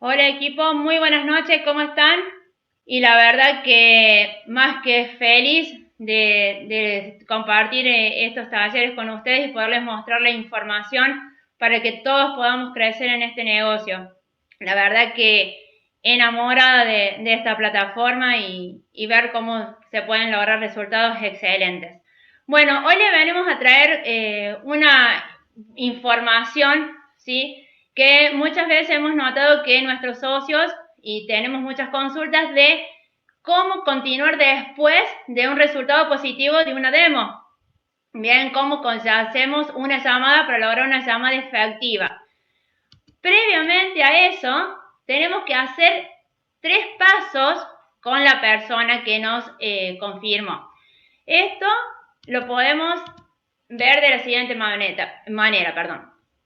Hola equipo, muy buenas noches, ¿cómo están? Y la verdad que más que feliz de compartir estos talleres con ustedes y poderles mostrar la información para que todos podamos crecer en este negocio. La verdad que enamorada de esta plataforma y ver cómo se pueden lograr resultados excelentes. Bueno, hoy le venimos a traer una información, ¿sí? Que muchas veces hemos notado que nuestros socios y tenemos muchas consultas de cómo continuar después de un resultado positivo de una demo. Bien, cómo hacemos una llamada para lograr una llamada efectiva. Previamente a eso, tenemos que hacer 3 pasos con la persona que nos confirmó. Esto lo podemos ver de la siguiente manera.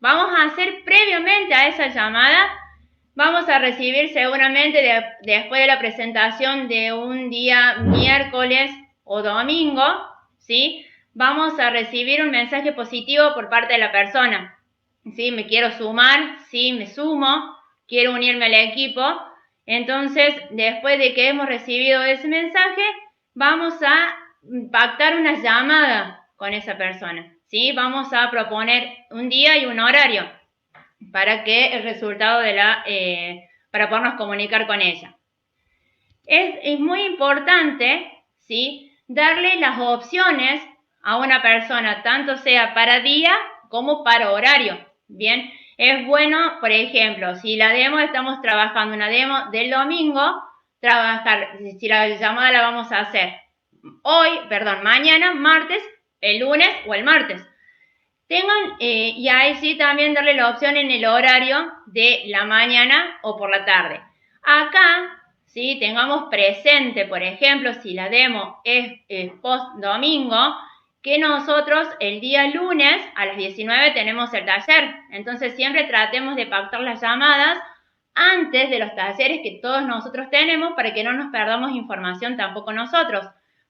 Vamos a hacer previamente a esa llamada, vamos a recibir seguramente después de la presentación de un día miércoles o domingo, ¿sí? Vamos a recibir un mensaje positivo por parte de la persona. ¿Sí? Me quiero sumar, sí, me sumo, quiero unirme al equipo. Entonces, después de que hemos recibido ese mensaje, vamos a pactar una llamada con esa persona, ¿sí? Vamos a proponer un día y un horario para que el resultado para podernos comunicar con ella. Es muy importante, ¿sí? Darle las opciones a una persona, tanto sea para día como para horario, ¿bien? Es bueno, por ejemplo, si la demo, estamos trabajando una demo del domingo, si la llamada la vamos a hacer mañana, martes, el lunes o el martes. Y ahí sí también darle la opción en el horario de la mañana o por la tarde. Acá, ¿sí? Tengamos presente, por ejemplo, si la demo es post domingo, que nosotros el día lunes a las 19 tenemos el taller. Entonces siempre tratemos de pactar las llamadas antes de los talleres que todos nosotros tenemos para que no nos perdamos información tampoco nosotros.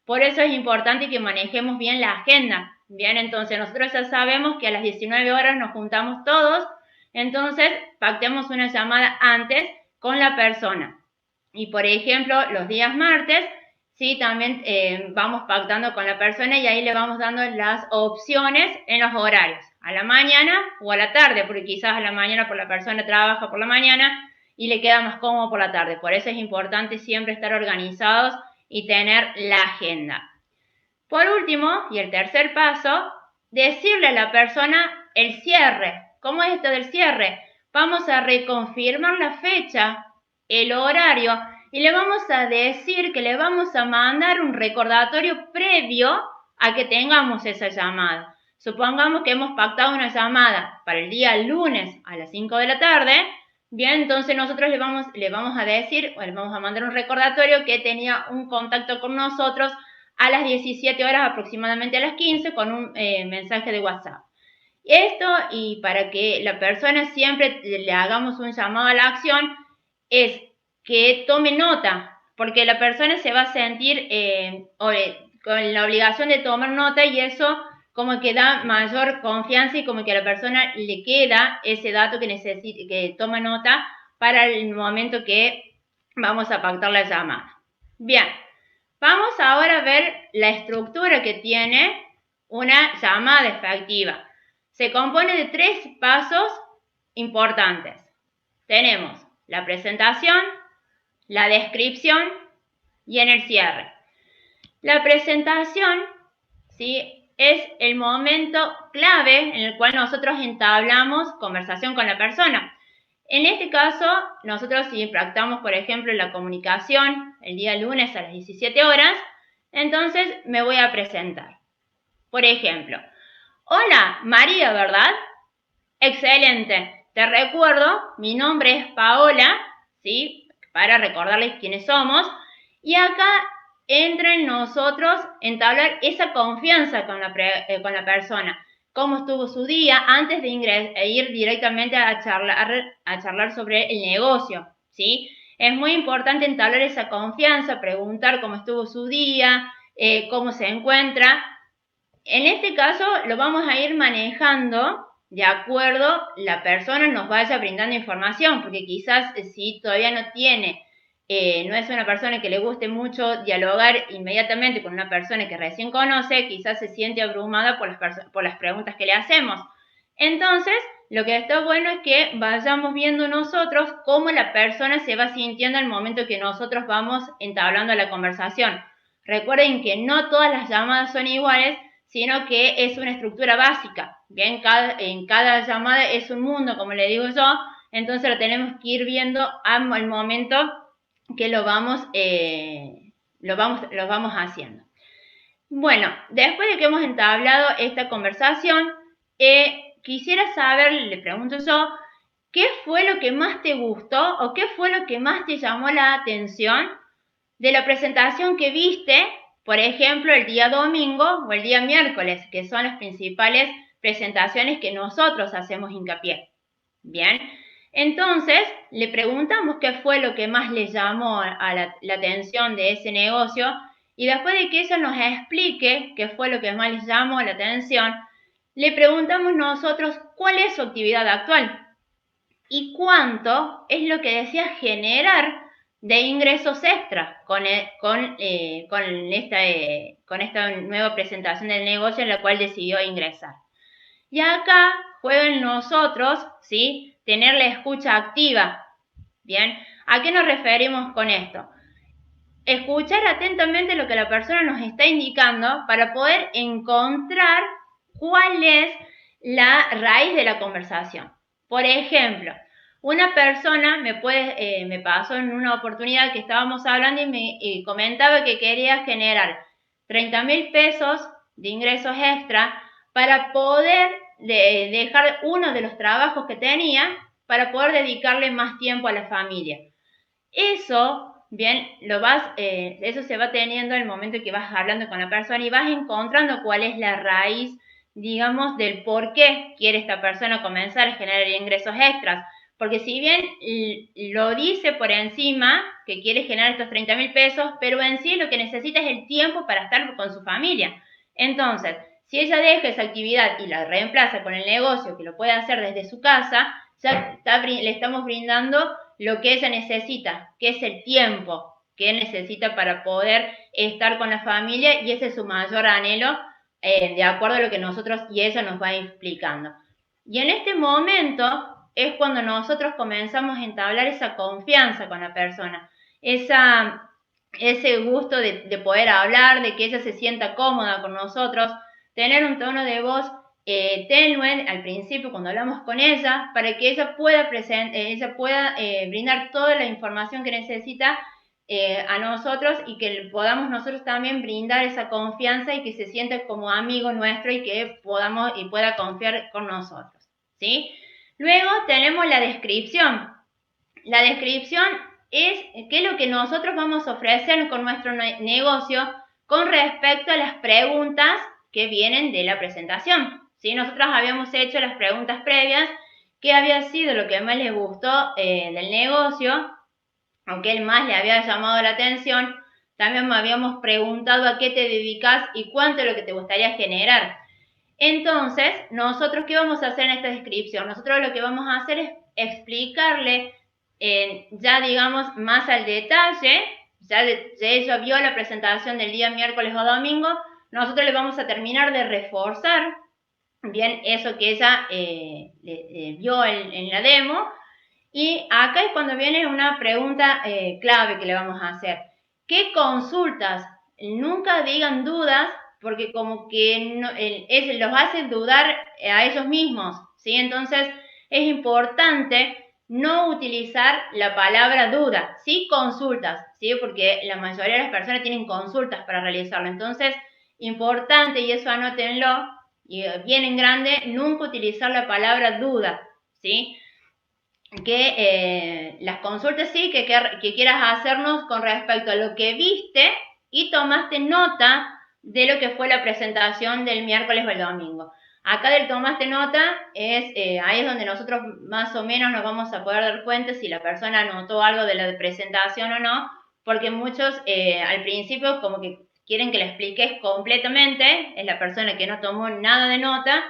Por eso es importante que manejemos bien la agenda. Bien, entonces nosotros ya sabemos que a las 19 horas nos juntamos todos, entonces pactemos una llamada antes con la persona. Y por ejemplo, los días martes, sí, también vamos pactando con la persona y ahí le vamos dando las opciones en los horarios, a la mañana o a la tarde, porque quizás a la mañana por la persona trabaja por la mañana y le queda más cómodo por la tarde. Por eso es importante siempre estar organizados y tener la agenda. Por último, y el tercer paso, decirle a la persona el cierre. ¿Cómo es esto del cierre? Vamos a reconfirmar la fecha, el horario, y le vamos a decir que le vamos a mandar un recordatorio previo a que tengamos esa llamada. Supongamos que hemos pactado una llamada para el día lunes a las 5 de la tarde. Bien, entonces nosotros le vamos a decir, o le vamos a mandar un recordatorio que tenía un contacto con nosotros a las 17 horas, aproximadamente a las 15, con un mensaje de WhatsApp. Esto, y para que la persona siempre le hagamos un llamado a la acción, es que tome nota, porque la persona se va a sentir con la obligación de tomar nota y eso como que da mayor confianza y como que a la persona le queda ese dato que toma nota para el momento que vamos a pactar la llamada. Bien, vamos ahora a ver la estructura que tiene una llamada efectiva. Se compone de 3 pasos importantes. Tenemos la presentación, la descripción y en el cierre. La presentación, ¿sí?, es el momento clave en el cual nosotros entablamos conversación con la persona. En este caso, nosotros si pactamos, por ejemplo, la comunicación el día lunes a las 17 horas, entonces me voy a presentar. Por ejemplo, hola, María, ¿verdad? Excelente. Te recuerdo, mi nombre es Paola, ¿sí? Para recordarles quiénes somos. Y acá entra en nosotros entablar esa confianza con la persona. Cómo estuvo su día antes de ir directamente a charlar sobre el negocio, ¿sí? Es muy importante entablar esa confianza, preguntar cómo estuvo su día, cómo se encuentra. En este caso lo vamos a ir manejando, de acuerdo la persona nos vaya brindando información, porque quizás si todavía no tiene, no es una persona que le guste mucho dialogar inmediatamente con una persona que recién conoce, quizás se siente abrumada por las preguntas que le hacemos. Entonces, lo que está bueno es que vayamos viendo nosotros cómo la persona se va sintiendo al momento que nosotros vamos entablando la conversación. Recuerden que no todas las llamadas son iguales, sino que es una estructura básica. Bien, en cada llamada es un mundo, como le digo yo, entonces lo tenemos que ir viendo al momento que lo vamos haciendo. Bueno, después de que hemos entablado esta conversación, quisiera saber, le pregunto yo, ¿qué fue lo que más te gustó o qué fue lo que más te llamó la atención de la presentación que viste, por ejemplo, el día domingo o el día miércoles, que son las principales presentaciones que nosotros hacemos hincapié? Bien, entonces le preguntamos qué fue lo que más le llamó a la atención de ese negocio y después de que ella nos explique qué fue lo que más les llamó la atención, le preguntamos nosotros cuál es su actividad actual y cuánto es lo que desea generar de ingresos extra con esta nueva presentación del negocio en la cual decidió ingresar. Y acá juegan nosotros, ¿sí? Tener la escucha activa. Bien, ¿a qué nos referimos con esto? Escuchar atentamente lo que la persona nos está indicando para poder encontrar cuál es la raíz de la conversación. Por ejemplo, una persona me pasó en una oportunidad que estábamos hablando y me comentaba que quería generar 30.000 pesos de ingresos extra para poder dejar uno de los trabajos que tenía para poder dedicarle más tiempo a la familia. Eso, bien, eso se va teniendo en el momento que vas hablando con la persona y vas encontrando cuál es la raíz, digamos, del por qué quiere esta persona comenzar a generar ingresos extras. Porque si bien lo dice por encima que quiere generar estos 30.000 pesos, pero en sí lo que necesita es el tiempo para estar con su familia. Entonces, si ella deja esa actividad y la reemplaza con el negocio, que lo puede hacer desde su casa, ya le estamos brindando lo que ella necesita, que es el tiempo que necesita para poder estar con la familia, y ese es su mayor anhelo, de acuerdo a lo que nosotros y ella nos va explicando. Y en este momento es cuando nosotros comenzamos a entablar esa confianza con la persona, ese gusto de poder hablar, de que ella se sienta cómoda con nosotros, tener un tono de voz tenue al principio cuando hablamos con ella, para que ella pueda brindar toda la información que necesita a nosotros y que podamos nosotros también brindar esa confianza y que se sienta como amigo nuestro y que pueda confiar con nosotros, ¿sí? Luego tenemos la descripción. La descripción es qué es lo que nosotros vamos a ofrecer con nuestro negocio con respecto a las preguntas que vienen de la presentación. ¿Sí? Nosotros habíamos hecho las preguntas previas, qué había sido lo que más les gustó del negocio, o qué más le había llamado la atención. También me habíamos preguntado a qué te dedicas y cuánto es lo que te gustaría generar. Entonces, nosotros, ¿qué vamos a hacer en esta descripción? Nosotros lo que vamos a hacer es explicarle, ya digamos, más al detalle, ya ella vio la presentación del día miércoles o domingo, nosotros le vamos a terminar de reforzar bien eso que ella vio en la demo. Y acá es cuando viene una pregunta clave que le vamos a hacer. ¿Qué consultas? Nunca digan dudas, porque como que los hace dudar a ellos mismos, ¿sí? Entonces es importante no utilizar la palabra duda, sí consultas, ¿sí? Porque la mayoría de las personas tienen consultas para realizarlo. Entonces, importante, y eso anótenlo, y bien en grande, nunca utilizar la palabra duda, ¿sí? Que las consultas sí que quieras hacernos con respecto a lo que viste y tomaste nota de lo que fue la presentación del miércoles o el domingo. Acá del tomaste nota ahí es donde nosotros más o menos nos vamos a poder dar cuenta si la persona anotó algo de la presentación o no, porque muchos al principio como que quieren que le expliques completamente, es la persona que no tomó nada de nota,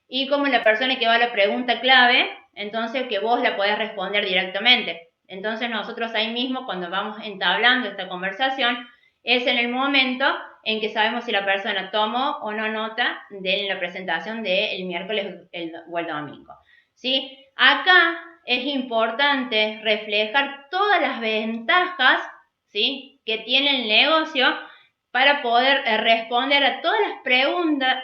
y como la persona que va a la pregunta clave, entonces que vos la podés responder directamente. Entonces nosotros ahí mismo, cuando vamos entablando esta conversación, es en el momento en que sabemos si la persona tomó o no nota de la presentación del miércoles o el domingo. ¿Sí? Acá es importante reflejar todas las ventajas, ¿sí?, que tiene el negocio para poder responder a todas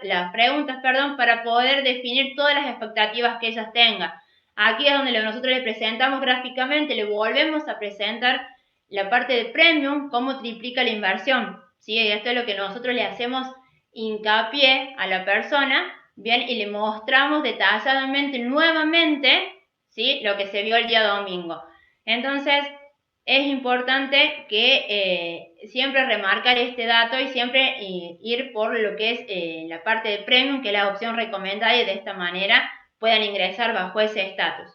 las preguntas, para poder definir todas las expectativas que ellas tengan. Aquí es donde nosotros le presentamos gráficamente, le volvemos a presentar la parte de premium, cómo triplica la inversión. ¿Sí? Esto es lo que nosotros le hacemos hincapié a la persona, bien, y le mostramos detalladamente nuevamente, ¿sí?, lo que se vio el día domingo. Entonces, es importante que siempre remarcar este dato y siempre ir por lo que es la parte de premium, que es la opción recomendada, y de esta manera puedan ingresar bajo ese estatus.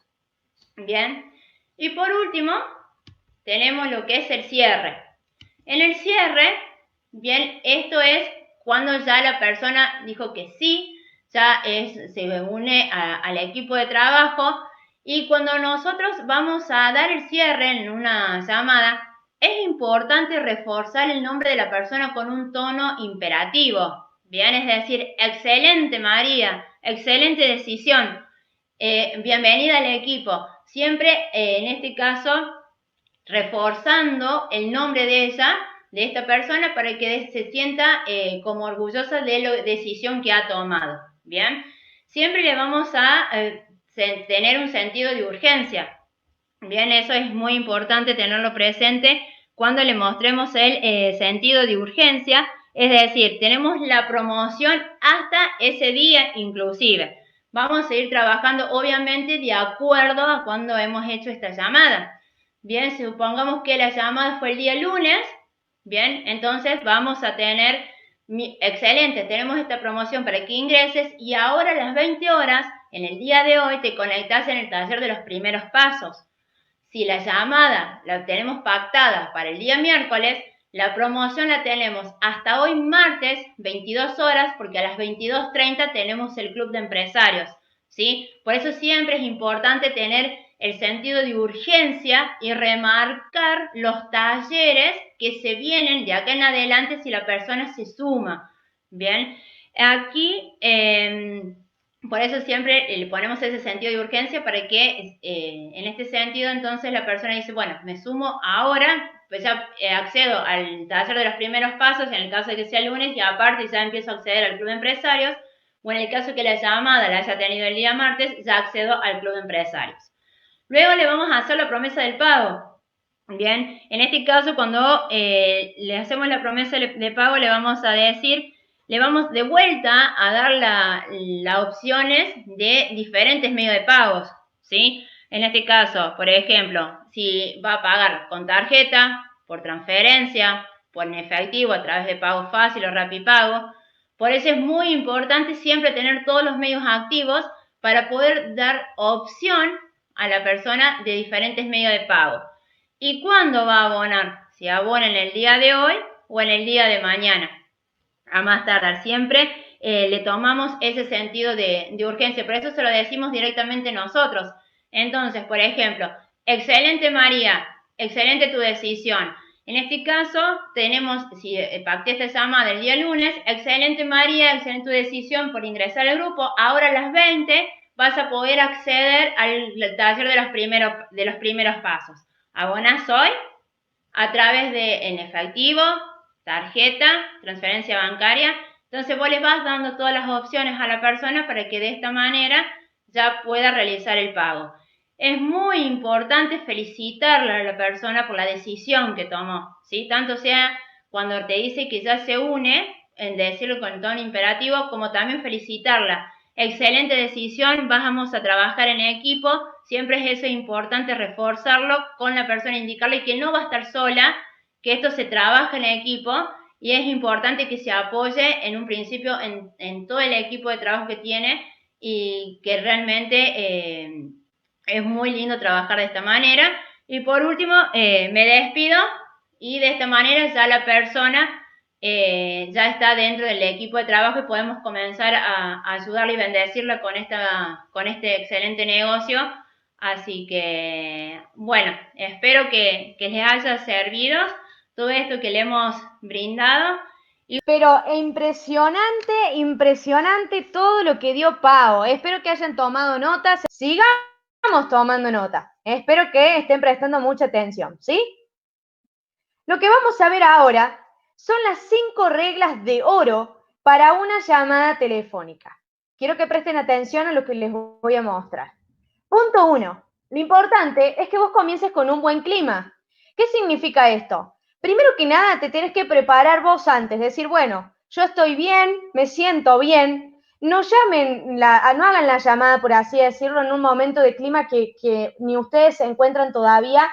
Bien, y por último tenemos lo que es el cierre. En el cierre, bien, esto es cuando ya la persona dijo que sí, ya se une al equipo de trabajo, y cuando nosotros vamos a dar el cierre en una llamada, es importante reforzar el nombre de la persona con un tono imperativo. Bien, es decir, excelente María, excelente decisión, bienvenida al equipo. Siempre en este caso reforzando el nombre de ella, de esta persona, para que se sienta como orgullosa de la decisión que ha tomado. Bien, siempre le vamos a tener un sentido de urgencia. Bien, eso es muy importante tenerlo presente cuando le mostremos el sentido de urgencia, es decir, tenemos la promoción hasta ese día inclusive. Vamos a seguir trabajando obviamente de acuerdo a cuando hemos hecho esta llamada. Bien, supongamos que la llamada fue el día lunes, bien, entonces vamos a tener, excelente, tenemos esta promoción para que ingreses, y ahora a las 20 horas, en el día de hoy, te conectas en el taller de los primeros pasos. Si la llamada la tenemos pactada para el día miércoles, la promoción la tenemos hasta hoy martes, 22 horas, porque a las 22:30 tenemos el club de empresarios, ¿sí? Por eso siempre es importante tener el sentido de urgencia y remarcar los talleres que se vienen de acá en adelante si la persona se suma. Bien, aquí por eso siempre le ponemos ese sentido de urgencia, para que en este sentido entonces la persona dice, bueno, me sumo ahora, pues ya accedo al taller de los primeros pasos, en el caso de que sea lunes, y aparte ya empiezo a acceder al club de empresarios, o en el caso que la llamada la haya tenido el día martes, ya accedo al club de empresarios. Luego le vamos a hacer la promesa del pago. Bien, en este caso cuando le hacemos la promesa de pago, le vamos a decir, le vamos de vuelta a dar las opciones de diferentes medios de pagos, ¿sí? En este caso, por ejemplo, si va a pagar con tarjeta, por transferencia, por en efectivo, a través de Pago Fácil o Rapipago. Por eso es muy importante siempre tener todos los medios activos para poder dar opción a la persona de diferentes medios de pago. ¿Y cuándo va a abonar? Si abona en el día de hoy o en el día de mañana. A más tardar, siempre le tomamos ese sentido de urgencia, por eso se lo decimos directamente nosotros. Entonces, por ejemplo, excelente María, excelente tu decisión. En este caso, tenemos, si pacté esta llamada el día lunes, excelente María, excelente tu decisión por ingresar al grupo. Ahora a las 20 vas a poder acceder al taller de los primeros pasos. Abonas hoy a través de en efectivo, tarjeta, transferencia bancaria. Entonces vos le vas dando todas las opciones a la persona para que de esta manera ya pueda realizar el pago. Es muy importante felicitarle a la persona por la decisión que tomó, ¿sí? Tanto sea cuando te dice que ya se une, en decirlo con tono imperativo, como también felicitarla. Excelente decisión, vamos a trabajar en equipo. Siempre es eso importante, reforzarlo con la persona, indicarle que no va a estar sola, que esto se trabaja en equipo, y es importante que se apoye en un principio en todo el equipo de trabajo que tiene, y que realmente es muy lindo trabajar de esta manera. Y por último, me despido, y de esta manera ya la persona ya está dentro del equipo de trabajo y podemos comenzar a ayudarla y bendecirla con este excelente negocio. Así que, bueno, espero que les haya servido todo esto que le hemos brindado. Pero impresionante, impresionante todo lo que dio Pau. Espero que hayan tomado notas. Sigamos tomando nota. Espero que estén prestando mucha atención, ¿sí? Lo que vamos a ver ahora son las 5 reglas de oro para una llamada telefónica. Quiero que presten atención a lo que les voy a mostrar. Punto 1. Lo importante es que vos comiences con un buen clima. ¿Qué significa esto? Primero que nada, te tenés que preparar vos antes, decir, bueno, yo estoy bien, me siento bien. No no hagan la llamada, por así decirlo, en un momento de clima que ni ustedes se encuentran todavía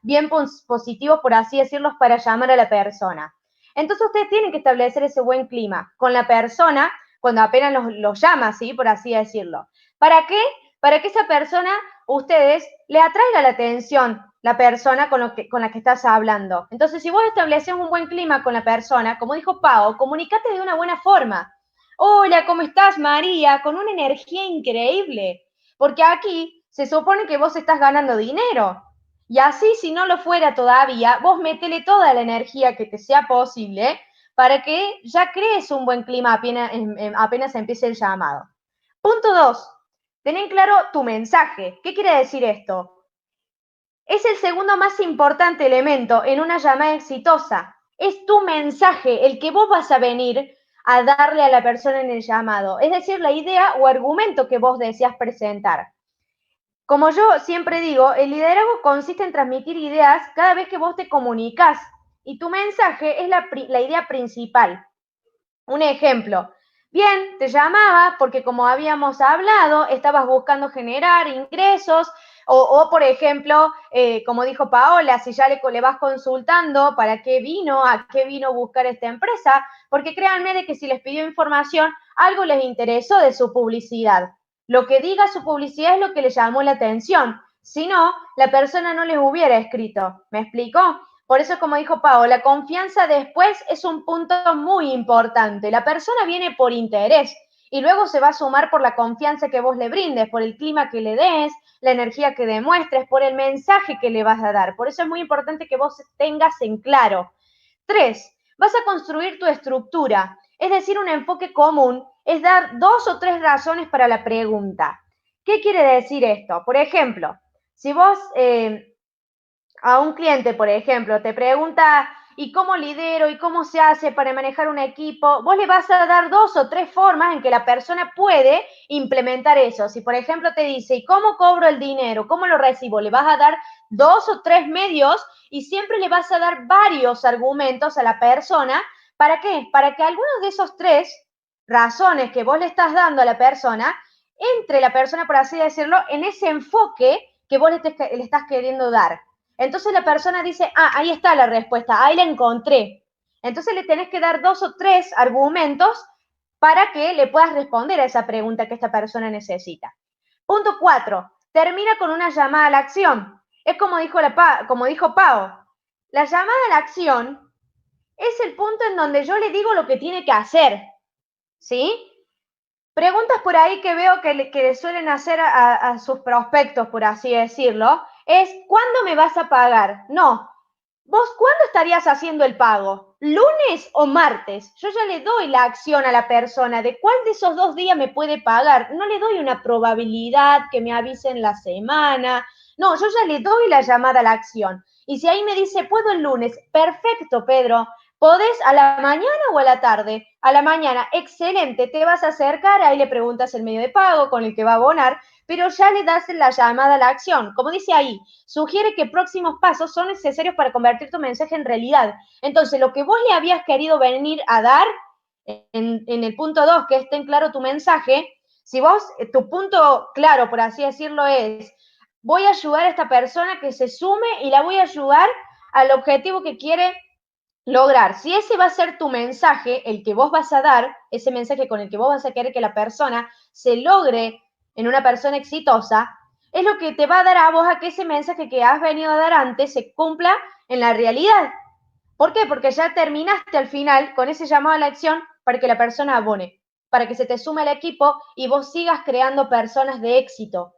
bien positivos, por así decirlo, para llamar a la persona. Entonces ustedes tienen que establecer ese buen clima con la persona cuando apenas los llama, ¿sí? Por así decirlo. ¿Para qué? Para que esa persona, ustedes, le atraiga la atención la persona con la que estás hablando. Entonces, si vos estableces un buen clima con la persona, como dijo Pau, comunicate de una buena forma. Hola, ¿cómo estás, María? Con una energía increíble. Porque aquí se supone que vos estás ganando dinero. Y así, si no lo fuera todavía, vos métele toda la energía que te sea posible para que ya crees un buen clima apenas empiece el llamado. Punto 2. Ten en claro tu mensaje. ¿Qué quiere decir esto? Es el segundo más importante elemento en una llamada exitosa. Es tu mensaje, el que vos vas a venir a darle a la persona en el llamado. Es decir, la idea o argumento que vos deseas presentar. Como yo siempre digo, el liderazgo consiste en transmitir ideas cada vez que vos te comunicas y tu mensaje es la idea principal. Un ejemplo, bien, te llamaba porque como habíamos hablado, estabas buscando generar ingresos por ejemplo, como dijo Paola, si ya le vas consultando para qué vino, a qué vino a buscar esta empresa, porque créanme de que si les pidió información, algo les interesó de su publicidad. Lo que diga su publicidad es lo que le llamó la atención. Si no, la persona no les hubiera escrito. ¿Me explicó? Por eso, como dijo Pau, la confianza después es un punto muy importante. La persona viene por interés y luego se va a sumar por la confianza que vos le brindes, por el clima que le des, la energía que demuestres, por el mensaje que le vas a dar. Por eso es muy importante que vos tengas en claro. 3. Vas a construir tu estructura, es decir, un enfoque común es dar 2 o 3 razones para la pregunta. ¿Qué quiere decir esto? Por ejemplo, si vos a un cliente, por ejemplo, te pregunta, ¿y cómo lidero? ¿Y cómo se hace para manejar un equipo? Vos le vas a dar 2 o 3 formas en que la persona puede implementar eso. Si, por ejemplo, te dice, ¿y cómo cobro el dinero? ¿Cómo lo recibo? Le vas a dar 2 o 3 medios y siempre le vas a dar varios argumentos a la persona. ¿Para qué? Para que algunos de esos 3 razones que vos le estás dando a la persona, entre la persona, por así decirlo, en ese enfoque que vos le estás queriendo dar. Entonces la persona dice, ahí está la respuesta, ahí la encontré. Entonces le tenés que dar 2 o 3 argumentos para que le puedas responder a esa pregunta que esta persona necesita. Punto 4. Termina con una llamada a la acción. Es como dijo Pau. La llamada a la acción es el punto en donde yo le digo lo que tiene que hacer. ¿Sí? Preguntas por ahí que veo que le suelen hacer a sus prospectos, por así decirlo, es ¿cuándo me vas a pagar? No. ¿Vos cuándo estarías haciendo el pago? ¿Lunes o martes? Yo ya le doy la acción a la persona de cuál de esos 2 días me puede pagar. No le doy una probabilidad que me avisen la semana. No, yo ya le doy la llamada a la acción. Y si ahí me dice, puedo el lunes, perfecto, Pedro. ¿Podés a la mañana o a la tarde? A la mañana, excelente, te vas a acercar, ahí le preguntas el medio de pago con el que va a abonar, pero ya le das la llamada a la acción. Como dice ahí, sugiere que próximos pasos son necesarios para convertir tu mensaje en realidad. Entonces, lo que vos le habías querido venir a dar en el punto 2, que esté en claro tu mensaje, si vos, tu punto claro, por así decirlo, es, voy a ayudar a esta persona que se sume y la voy a ayudar al objetivo que quiere lograr. Si ese va a ser tu mensaje, el que vos vas a dar, ese mensaje con el que vos vas a querer que la persona se logre en una persona exitosa, es lo que te va a dar a vos a que ese mensaje que has venido a dar antes se cumpla en la realidad. ¿Por qué? Porque ya terminaste al final con ese llamado a la acción para que la persona abone, para que se te sume al equipo y vos sigas creando personas de éxito,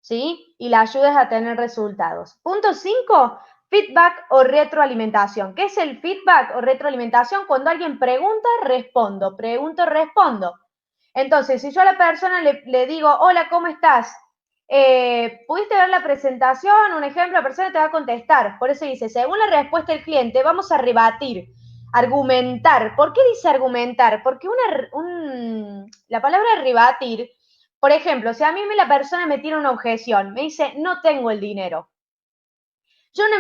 ¿sí? Y la ayudes a tener resultados. Punto 5, feedback o retroalimentación. ¿Qué es el feedback o retroalimentación? Cuando alguien pregunta, respondo, pregunto, respondo. Entonces, si yo a la persona le digo, hola, ¿cómo estás? ¿Pudiste ver la presentación? Un ejemplo, la persona te va a contestar. Por eso dice, según la respuesta del cliente, vamos a rebatir, argumentar. ¿Por qué dice argumentar? Porque la palabra rebatir, por ejemplo, si a mí la persona me tira una objeción, me dice, no tengo el dinero. Yo no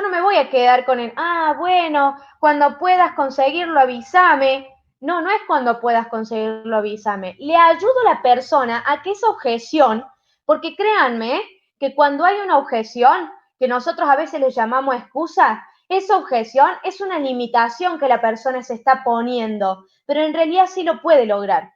me voy a quedar con el, bueno, cuando puedas conseguirlo, avísame. No, no es cuando puedas conseguirlo, avísame. Le ayudo a la persona a que esa objeción, porque créanme que cuando hay una objeción, que nosotros a veces le llamamos excusa, esa objeción es una limitación que la persona se está poniendo, pero en realidad sí lo puede lograr.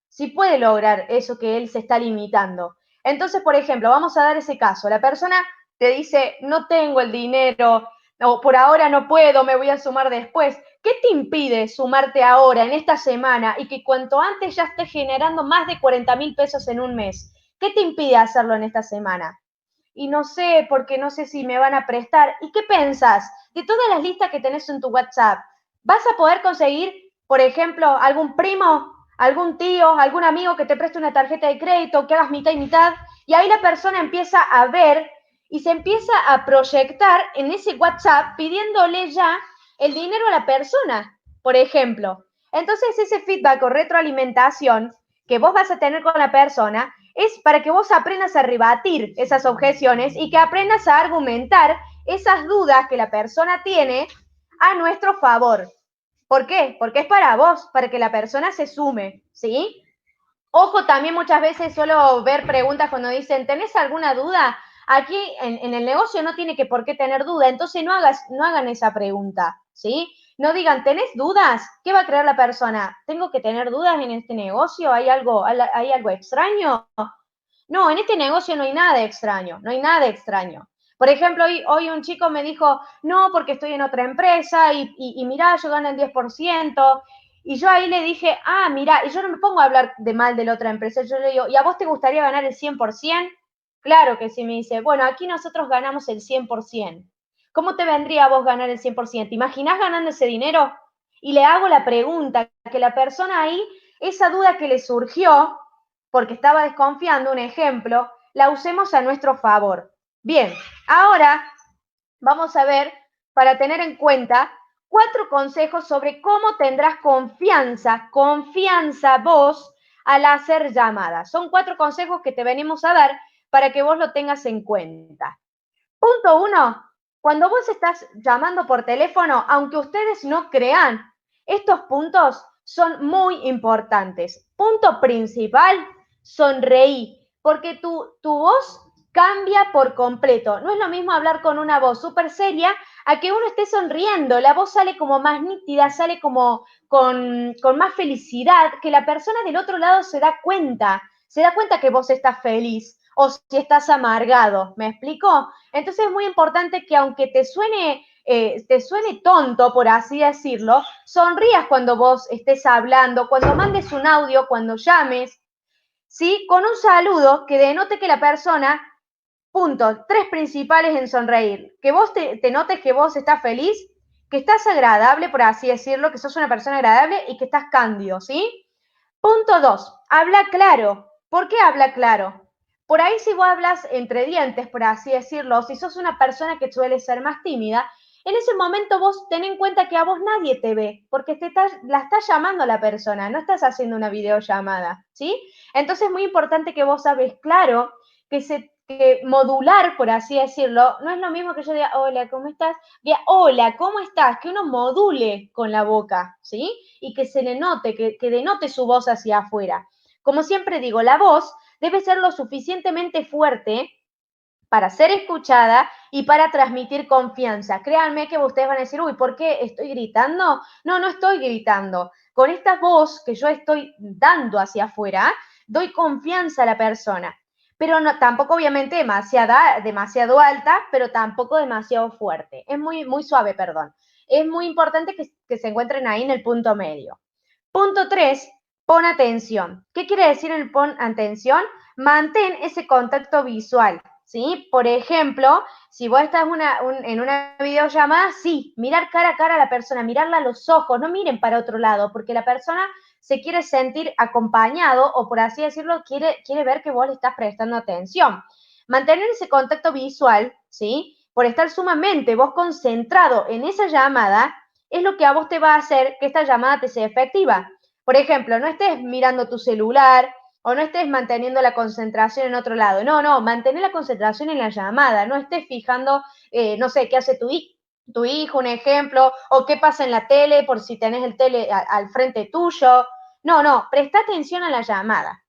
Sí puede lograr eso que él se está limitando. Entonces, por ejemplo, vamos a dar ese caso. La persona te dice, no tengo el dinero, o por ahora no puedo, me voy a sumar después. ¿Qué te impide sumarte ahora, en esta semana, y que cuanto antes ya estés generando más de 40.000 pesos en un mes? ¿Qué te impide hacerlo en esta semana? Y no sé, porque no sé si me van a prestar. ¿Y qué pensás? De todas las listas que tenés en tu WhatsApp, ¿vas a poder conseguir, por ejemplo, algún primo, algún tío, algún amigo que te preste una tarjeta de crédito, que hagas mitad y mitad? Y ahí la persona empieza a ver y se empieza a proyectar en ese WhatsApp pidiéndole ya el dinero a la persona, por ejemplo. Entonces ese feedback o retroalimentación que vos vas a tener con la persona es para que vos aprendas a rebatir esas objeciones y que aprendas a argumentar esas dudas que la persona tiene a nuestro favor. ¿Por qué? Porque es para vos, para que la persona se sume, ¿sí? Ojo, también muchas veces suelo ver preguntas cuando dicen, ¿tenés alguna duda? Aquí en el negocio no tiene que por qué tener duda, entonces no hagan esa pregunta, ¿sí? No digan, ¿tenés dudas? ¿Qué va a creer la persona? ¿Tengo que tener dudas en este negocio? ¿Hay algo extraño? No, en este negocio no hay nada extraño, no hay nada extraño. Por ejemplo, hoy un chico me dijo, no, porque estoy en otra empresa y mirá, yo gano el 10%. Y yo ahí le dije, mirá, y yo no me pongo a hablar de mal de la otra empresa. Yo le digo, ¿y a vos te gustaría ganar el 100%? Claro que sí, me dice, bueno, aquí nosotros ganamos el 100%. ¿Cómo te vendría a vos ganar el 100%? ¿Te imaginás ganando ese dinero? Y le hago la pregunta, que la persona ahí, esa duda que le surgió, porque estaba desconfiando, un ejemplo, la usemos a nuestro favor. Bien, ahora vamos a ver, para tener en cuenta, 4 consejos sobre cómo tendrás confianza vos al hacer llamadas. Son 4 consejos que te venimos a dar para que vos lo tengas en cuenta. Punto 1. Cuando vos estás llamando por teléfono, aunque ustedes no crean, estos puntos son muy importantes. Punto principal, sonreí, porque tu voz cambia por completo. No es lo mismo hablar con una voz súper seria a que uno esté sonriendo. La voz sale como más nítida, sale como con más felicidad, que la persona del otro lado se da cuenta que vos estás feliz o si estás amargado. ¿Me explico? Entonces es muy importante que aunque te suene tonto, por así decirlo, sonrías cuando vos estés hablando, cuando mandes un audio, cuando llames, ¿sí? Con un saludo que denote que la persona, punto, 3 principales en sonreír, que vos te notes que vos estás feliz, que estás agradable, por así decirlo, que sos una persona agradable y que estás cándido, ¿sí? Punto 2, habla claro. ¿Por qué habla claro? Por ahí si vos hablas entre dientes, por así decirlo, si sos una persona que suele ser más tímida, en ese momento vos ten en cuenta que a vos nadie te ve, porque la estás llamando a la persona, no estás haciendo una videollamada, ¿sí? Entonces es muy importante que vos hables claro, que modular, por así decirlo, no es lo mismo que yo diga, hola, ¿cómo estás? Diga, hola, ¿cómo estás? Que uno module con la boca, ¿sí? Y que se le note, que denote su voz hacia afuera. Como siempre digo, la voz debe ser lo suficientemente fuerte para ser escuchada y para transmitir confianza. Créanme que ustedes van a decir, uy, ¿por qué estoy gritando? No, no estoy gritando. Con esta voz que yo estoy dando hacia afuera, doy confianza a la persona. pero no, tampoco obviamente demasiado alta, pero tampoco demasiado fuerte. Es muy suave, perdón. Es muy importante que se encuentren ahí en el punto medio. Punto 3, pon atención. ¿Qué quiere decir el pon atención? Mantén ese contacto visual, ¿sí? Por ejemplo, si vos estás en una videollamada, sí, mirar cara a cara a la persona, mirarla a los ojos, no miren para otro lado, porque la persona se quiere sentir acompañado o, por así decirlo, quiere ver que vos le estás prestando atención. Mantener ese contacto visual, ¿sí? Por estar sumamente vos concentrado en esa llamada, es lo que a vos te va a hacer que esta llamada te sea efectiva. Por ejemplo, no estés mirando tu celular o no estés manteniendo la concentración en otro lado. No, mantén la concentración en la llamada. No estés fijando, no sé, qué hace tu hijo, un ejemplo, o qué pasa en la tele, por si tenés el tele al frente tuyo. No, presta atención a la llamada.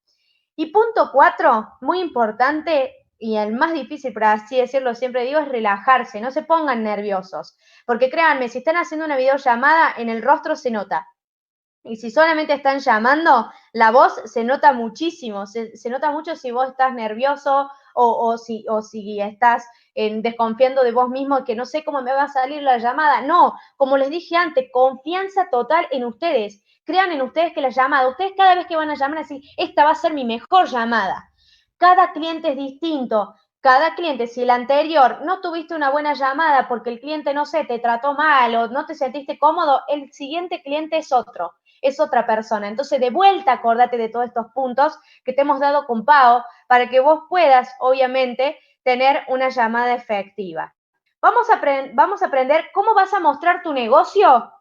Y punto 4, muy importante, y el más difícil, por así decirlo, siempre digo, es relajarse, no se pongan nerviosos, porque créanme, si están haciendo una videollamada, en el rostro se nota, y si solamente están llamando, la voz se nota muchísimo, se nota mucho si vos estás nervioso o si estás desconfiando de vos mismo, que no sé cómo me va a salir la llamada. No, como les dije antes, confianza total en ustedes. Crean en ustedes que la llamada, ustedes cada vez que van a llamar, decir, esta va a ser mi mejor llamada. Cada cliente es distinto. Cada cliente, si el anterior no tuviste una buena llamada porque el cliente, no sé, te trató mal o no te sentiste cómodo, el siguiente cliente es otra persona. Entonces, de vuelta, acordate de todos estos puntos que te hemos dado con Pao para que vos puedas, obviamente, tener una llamada efectiva. Vamos a aprender cómo vas a mostrar tu negocio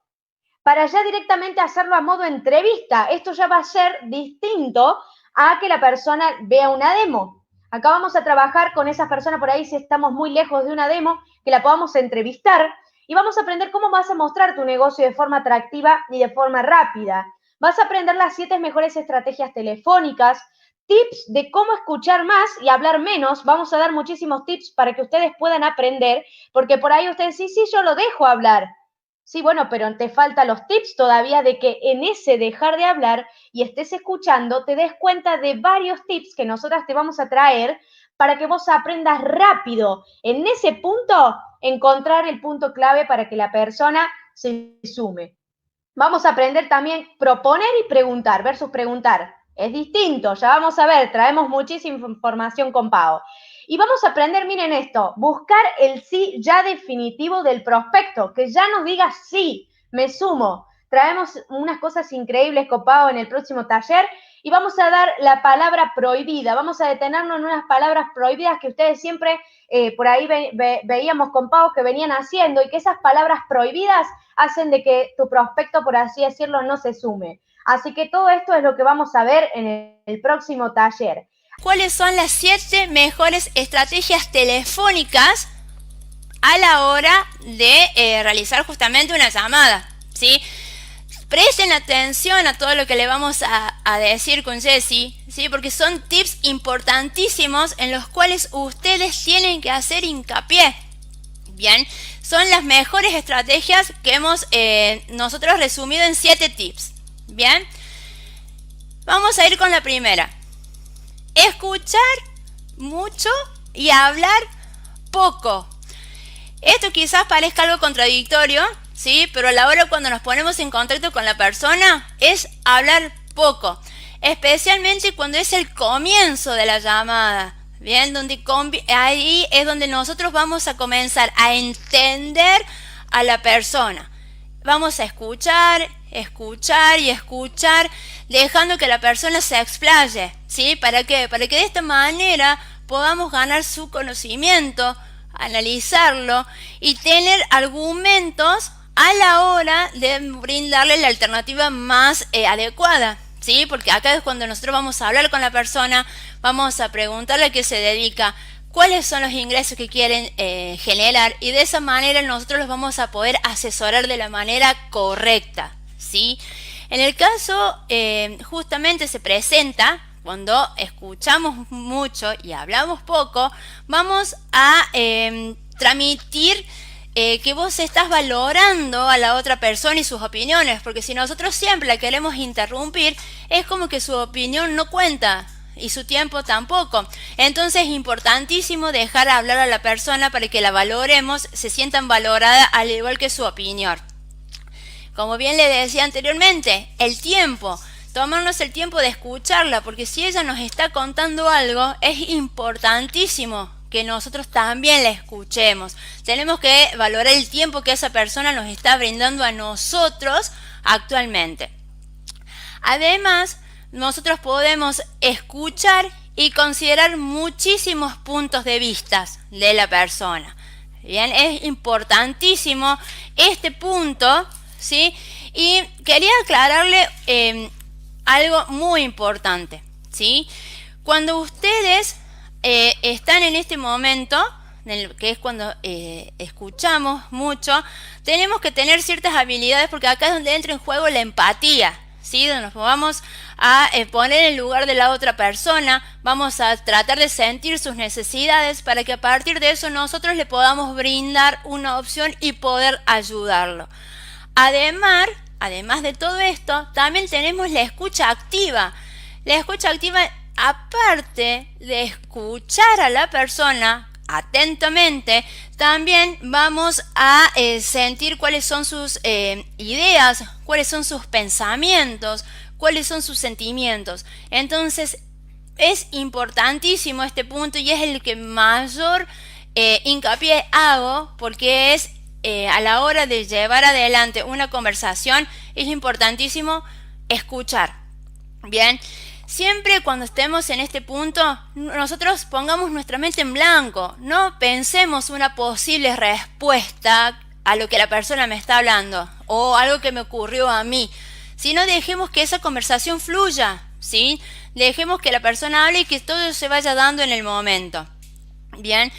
para ya directamente hacerlo a modo entrevista. Esto ya va a ser distinto a que la persona vea una demo. Acá vamos a trabajar con esas personas por ahí, si estamos muy lejos de una demo, que la podamos entrevistar y vamos a aprender cómo vas a mostrar tu negocio de forma atractiva y de forma rápida. Vas a aprender las 7 mejores estrategias telefónicas, tips de cómo escuchar más y hablar menos. Vamos a dar muchísimos tips para que ustedes puedan aprender, porque por ahí ustedes, sí, yo lo dejo hablar. Sí, bueno, pero te faltan los tips todavía de que en ese dejar de hablar y estés escuchando, te des cuenta de varios tips que nosotras te vamos a traer para que vos aprendas rápido. En ese punto, encontrar el punto clave para que la persona se sume. Vamos a aprender también proponer y preguntar versus preguntar. Es distinto, ya vamos a ver, traemos muchísima información con Pao. Y vamos a aprender, miren esto, buscar el sí ya definitivo del prospecto, que ya nos diga sí, me sumo. Traemos unas cosas increíbles con Pao en el próximo taller y vamos a dar la palabra prohibida. Vamos a detenernos en unas palabras prohibidas que ustedes siempre por ahí veíamos con Pao que venían haciendo y que esas palabras prohibidas hacen de que tu prospecto, por así decirlo, no se sume. Así que todo esto es lo que vamos a ver en el próximo taller. ¿Cuáles son las 7 mejores estrategias telefónicas a la hora de realizar justamente una llamada? ¿Sí? Presten atención a todo lo que le vamos a decir con Jessy, ¿sí? Porque son tips importantísimos en los cuales ustedes tienen que hacer hincapié. Bien, son las mejores estrategias que hemos nosotros resumido en 7 tips. Bien, vamos a ir con la primera. Escuchar mucho y hablar poco. Esto quizás parezca algo contradictorio, ¿sí? Pero a la hora cuando nos ponemos en contacto con la persona es hablar poco, especialmente cuando es el comienzo de la llamada. Bien, ahí es donde nosotros vamos a comenzar a entender a la persona. Vamos a escuchar y escuchar, dejando que la persona se explaye, ¿sí? ¿Para qué? Para que de esta manera podamos ganar su conocimiento, analizarlo y tener argumentos a la hora de brindarle la alternativa más adecuada, ¿sí? Porque acá es cuando nosotros vamos a hablar con la persona, vamos a preguntarle a qué se dedica, cuáles son los ingresos que quieren generar y de esa manera nosotros los vamos a poder asesorar de la manera correcta, ¿sí? En el caso justamente se presenta cuando escuchamos mucho y hablamos poco, vamos a transmitir que vos estás valorando a la otra persona y sus opiniones, porque si nosotros siempre la queremos interrumpir, es como que su opinión no cuenta. y su tiempo tampoco. Entonces es importantísimo dejar hablar a la persona para que la valoremos, se sientan valorada al igual que su opinión. Como bien le decía anteriormente, el tiempo, tomarnos el tiempo de escucharla, porque si ella nos está contando algo, es importantísimo que nosotros también la escuchemos. Tenemos que valorar el tiempo que esa persona nos está brindando a nosotros actualmente. Además, nosotros podemos escuchar y considerar muchísimos puntos de vista de la persona. Bien, es importantísimo este punto, ¿sí? Y quería aclararle algo muy importante, ¿sí? Cuando ustedes están en este momento, que es cuando escuchamos mucho, tenemos que tener ciertas habilidades, porque acá es donde entra en juego la empatía, ¿sí? Donde nos vamos a poner en el lugar de la otra persona, vamos a tratar de sentir sus necesidades para que a partir de eso nosotros le podamos brindar una opción y poder ayudarlo. Además de todo esto, también tenemos la escucha activa. La escucha activa, aparte de escuchar a la persona atentamente, también vamos a sentir cuáles son sus ideas, cuáles son sus pensamientos, cuáles son sus sentimientos. Entonces es importantísimo este punto y es el que mayor hincapié hago, porque es a la hora de llevar adelante una conversación, es importantísimo escuchar. Bien, siempre cuando estemos en este punto, nosotros pongamos nuestra mente en blanco, no pensemos una posible respuesta a lo que la persona me está hablando o algo que me ocurrió a mí, sino dejemos que esa conversación fluya, ¿sí? Dejemos que la persona hable y que todo se vaya dando en el momento. Bien,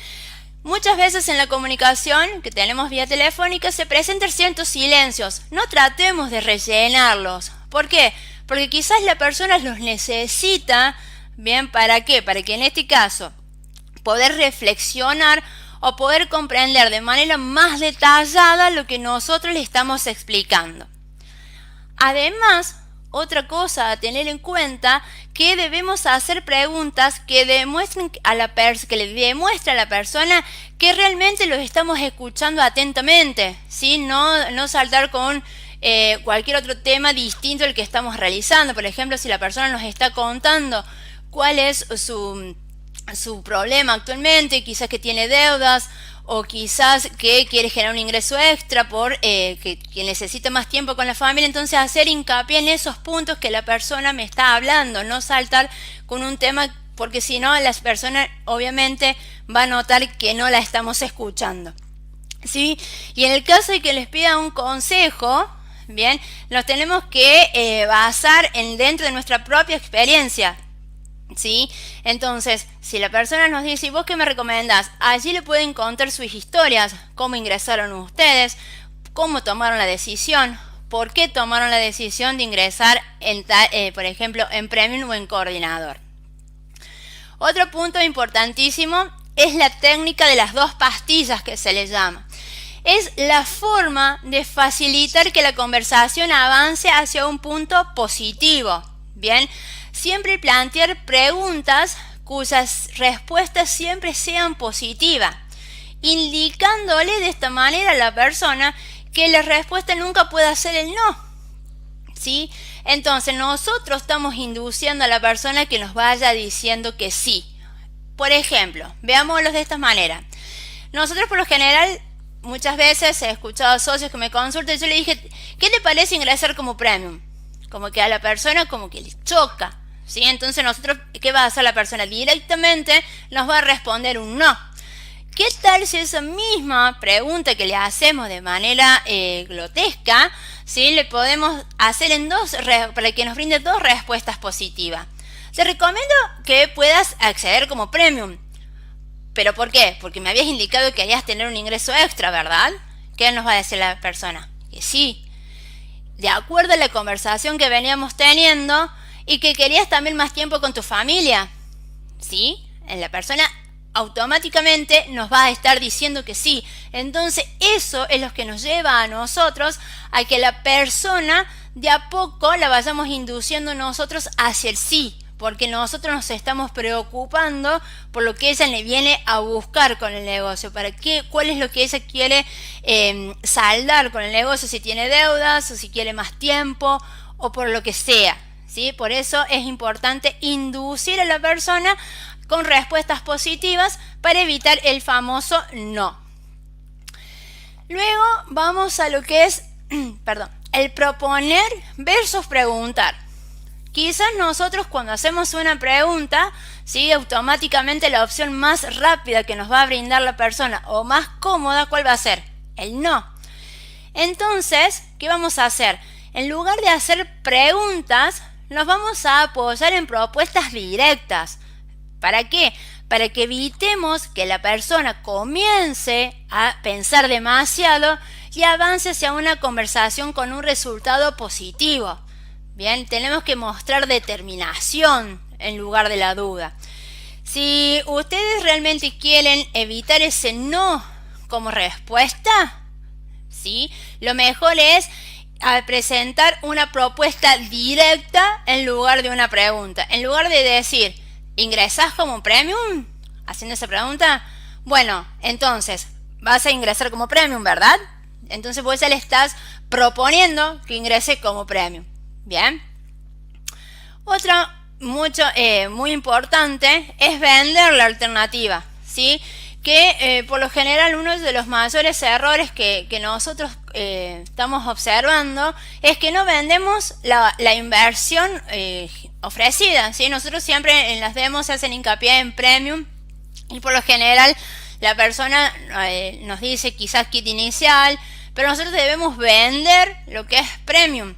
muchas veces en la comunicación que tenemos vía telefónica se presentan ciertos silencios. No tratemos de rellenarlos. ¿Por qué? Porque quizás la persona los necesita. Bien, ¿para qué? Para que en este caso poder reflexionar o poder comprender de manera más detallada lo que nosotros le estamos explicando. Además, otra cosa a tener en cuenta, que debemos hacer preguntas que demuestren que le demuestre a la persona que realmente los estamos escuchando atentamente, ¿sí? No saltar con cualquier otro tema distinto al que estamos realizando. Por ejemplo, si la persona nos está contando cuál es su problema actualmente, quizás que tiene deudas, o quizás que quiere generar un ingreso extra por que necesita más tiempo con la familia, entonces hacer hincapié en esos puntos que la persona me está hablando, no saltar con un tema, porque si no, las personas obviamente va a notar que no la estamos escuchando, ¿sí? Y en el caso de que les pida un consejo, bien, nos tenemos que basar dentro de nuestra propia experiencia, ¿sí? Entonces, si la persona nos dice, ¿y vos qué me recomendás? Allí le pueden contar sus historias, cómo ingresaron ustedes, cómo tomaron la decisión, por qué tomaron la decisión de ingresar, por ejemplo, en Premium o en Coordinador. Otro punto importantísimo es la técnica de las 2 pastillas, que se le llama. Es la forma de facilitar que la conversación avance hacia un punto positivo. Bien, siempre plantear preguntas cuyas respuestas siempre sean positivas, indicándole de esta manera a la persona que la respuesta nunca puede ser el no, ¿sí? Entonces nosotros estamos induciendo a la persona que nos vaya diciendo que sí. Por ejemplo, veámoslo de esta manera. Nosotros por lo general, muchas veces he escuchado a socios que me consultan y yo le dije, ¿qué te parece ingresar como Premium? Como que a la persona como que le choca, ¿sí? Entonces nosotros, ¿qué va a hacer la persona? Directamente nos va a responder un no. ¿Qué tal si esa misma pregunta que le hacemos de manera grotesca, ¿sí? Le podemos hacer para que nos brinde 2 respuestas positivas? Te recomiendo que puedas acceder como Premium. ¿Pero por qué? Porque me habías indicado que querías tener un ingreso extra, ¿verdad? ¿Qué nos va a decir la persona? Que sí. De acuerdo a la conversación que veníamos teniendo y que querías también más tiempo con tu familia, ¿sí? La persona automáticamente nos va a estar diciendo que sí. Entonces eso es lo que nos lleva a nosotros a que la persona de a poco la vayamos induciendo nosotros hacia el sí. porque nosotros nos estamos preocupando por lo que ella le viene a buscar con el negocio, cuál es lo que ella quiere saldar con el negocio, si tiene deudas o si quiere más tiempo o por lo que sea, ¿sí? Por eso es importante inducir a la persona con respuestas positivas para evitar el famoso no. Luego vamos a lo que es el proponer versus preguntar. Quizás nosotros cuando hacemos una pregunta, ¿sí? Automáticamente la opción más rápida que nos va a brindar la persona o más cómoda, ¿cuál va a ser? El no. Entonces, ¿qué vamos a hacer? En lugar de hacer preguntas, nos vamos a apoyar en propuestas directas. ¿Para qué? Para que evitemos que la persona comience a pensar demasiado y avance hacia una conversación con un resultado positivo. Bien, tenemos que mostrar determinación en lugar de la duda. Si ustedes realmente quieren evitar ese no como respuesta, ¿sí? Lo mejor es presentar una propuesta directa en lugar de una pregunta. En lugar de decir, ¿ingresás como premium? Haciendo esa pregunta, bueno, entonces, vas a ingresar como premium, ¿verdad? Entonces vos ya le estás proponiendo que ingrese como premium. Bien. Otra muy importante es vender la alternativa, ¿sí? Que por lo general uno de los mayores errores que nosotros estamos observando es que no vendemos la inversión ofrecida, ¿sí? Nosotros siempre en las demos hacen hincapié en premium y por lo general la persona nos dice quizás kit inicial, pero nosotros debemos vender lo que es premium.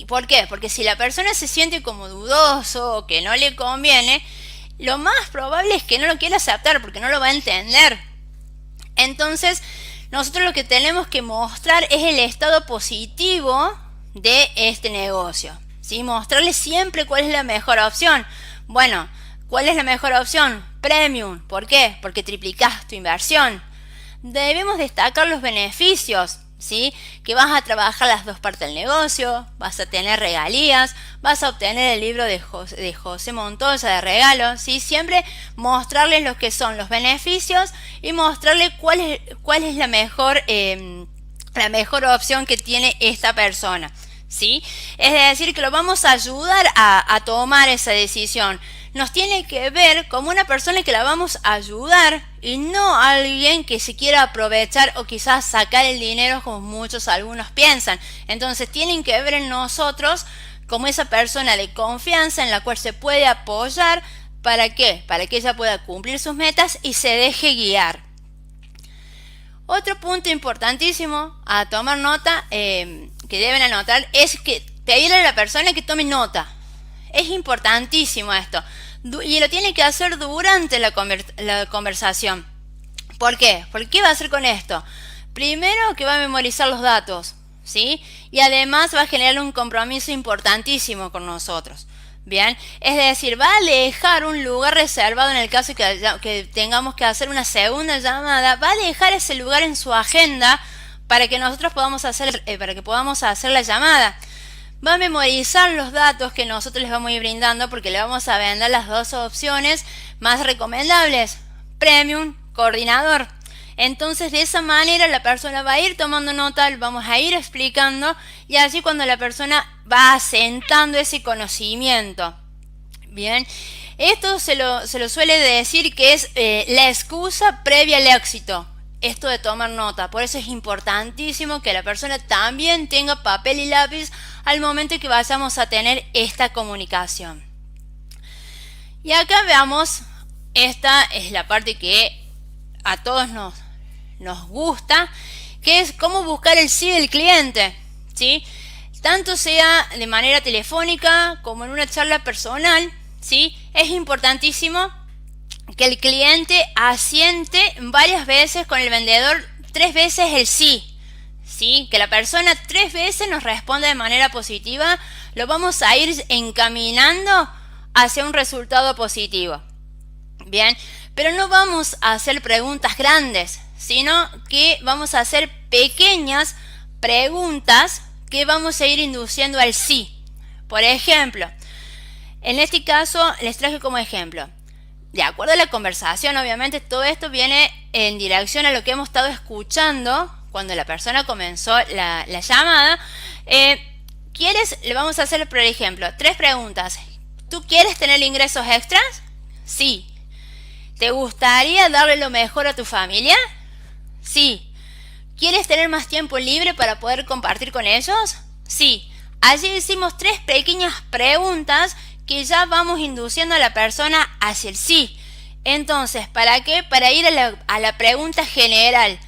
¿Por qué? Porque si la persona se siente como dudoso o que no le conviene, lo más probable es que no lo quiera aceptar porque no lo va a entender. Entonces, nosotros lo que tenemos que mostrar es el estado positivo de este negocio, ¿sí? Mostrarle siempre cuál es la mejor opción. Bueno, ¿cuál es la mejor opción? Premium. ¿Por qué? Porque triplicas tu inversión. Debemos destacar los beneficios, ¿sí? Que vas a trabajar las dos partes del negocio, vas a tener regalías, vas a obtener el libro de José Montoya de regalo, ¿sí? Siempre mostrarles lo que son los beneficios y mostrarles cuál es la mejor opción que tiene esta persona, ¿sí? Es decir, que lo vamos a ayudar a tomar esa decisión. Nos tiene que ver como una persona que la vamos a ayudar y no alguien que se quiera aprovechar o quizás sacar el dinero como algunos piensan. Entonces tienen que ver en nosotros como esa persona de confianza en la cual se puede apoyar. ¿Para qué? Para que ella pueda cumplir sus metas y se deje guiar. Otro punto importantísimo a tomar nota, que deben anotar, es que pedirle a la persona que tome nota. Es importantísimo esto. Y lo tiene que hacer durante la conversación. ¿Por qué? ¿Por qué va a hacer con esto? Primero que va a memorizar los datos, ¿sí? Y además va a generar un compromiso importantísimo con nosotros. Bien, es decir, va a dejar un lugar reservado en el caso que tengamos que hacer una segunda llamada, va a dejar ese lugar en su agenda para que nosotros podamos hacer la llamada. Va a memorizar los datos que nosotros les vamos a ir brindando porque le vamos a vender las dos opciones más recomendables, premium, coordinador. Entonces de esa manera la persona va a ir tomando nota, vamos a ir explicando y así cuando la persona va asentando ese conocimiento. Bien, esto se lo suele decir que es la excusa previa al éxito. Esto de tomar nota, por eso es importantísimo que la persona también tenga papel y lápiz al momento que vayamos a tener esta comunicación. Y acá veamos, esta es la parte que a todos nos gusta, que es cómo buscar el sí del cliente, ¿sí? Tanto sea de manera telefónica como en una charla personal, ¿sí? Es importantísimo que el cliente asiente varias veces con el vendedor, 3 veces el sí, ¿sí? Que la persona 3 veces nos responda de manera positiva, lo vamos a ir encaminando hacia un resultado positivo. Bien, pero no vamos a hacer preguntas grandes, sino que vamos a hacer pequeñas preguntas que vamos a ir induciendo al sí. Por ejemplo, En este caso les traje como ejemplo. De acuerdo a la conversación, obviamente todo esto viene en dirección a lo que hemos estado escuchando cuando la persona comenzó la llamada. Le vamos a hacer, por ejemplo, 3 preguntas. ¿Tú quieres tener ingresos extras? Sí. ¿Te gustaría darle lo mejor a tu familia? Sí. ¿Quieres tener más tiempo libre para poder compartir con ellos? Sí. Allí hicimos 3 pequeñas preguntas que ya vamos induciendo a la persona hacia el sí. Entonces, ¿para qué? Para ir a la pregunta general.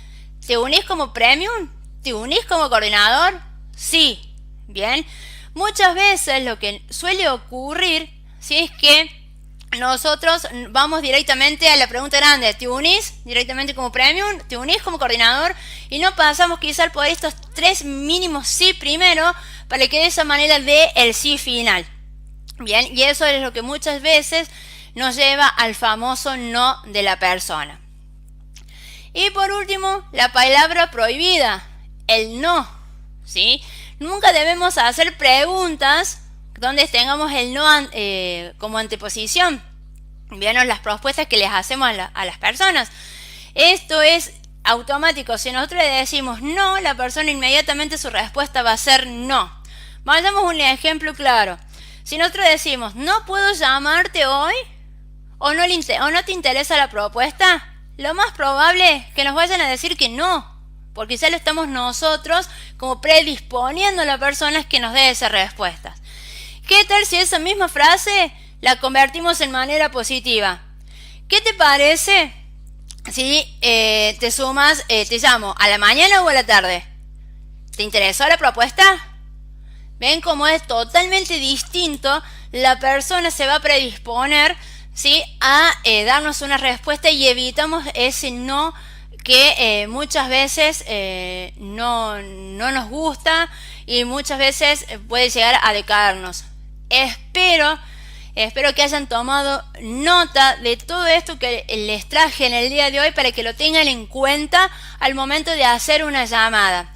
¿Te unís como premium? ¿Te unís como coordinador? Sí. Bien. Muchas veces lo que suele ocurrir, ¿sí?, es que nosotros vamos directamente a la pregunta grande. ¿Te unís directamente como premium? ¿Te unís como coordinador? Y no pasamos quizás por estos 3 mínimos sí primero para que de esa manera dé el sí final. Bien, y eso es lo que muchas veces nos lleva al famoso no de la persona. Y por último, la palabra prohibida, el no, ¿sí? Nunca debemos hacer preguntas donde tengamos el no como anteposición. Vieron las propuestas que les hacemos a las personas. Esto es automático. Si nosotros le decimos no, la persona inmediatamente su respuesta va a ser no. Vayamos a un ejemplo claro. Si nosotros decimos no puedo llamarte hoy o no te interesa la propuesta, lo más probable es que nos vayan a decir que no, porque ya lo estamos nosotros como predisponiendo a la persona que nos dé esa respuesta. ¿Qué tal si esa misma frase la convertimos en manera positiva? ¿Qué te parece si te sumas, te llamo a la mañana o a la tarde? ¿Te interesó la propuesta? ¿Ven cómo es totalmente distinto? La persona se va a predisponer, ¿sí?, a darnos una respuesta y evitamos ese no que muchas veces no nos gusta y muchas veces puede llegar a decaernos. Espero que hayan tomado nota de todo esto que les traje en el día de hoy para que lo tengan en cuenta al momento de hacer una llamada.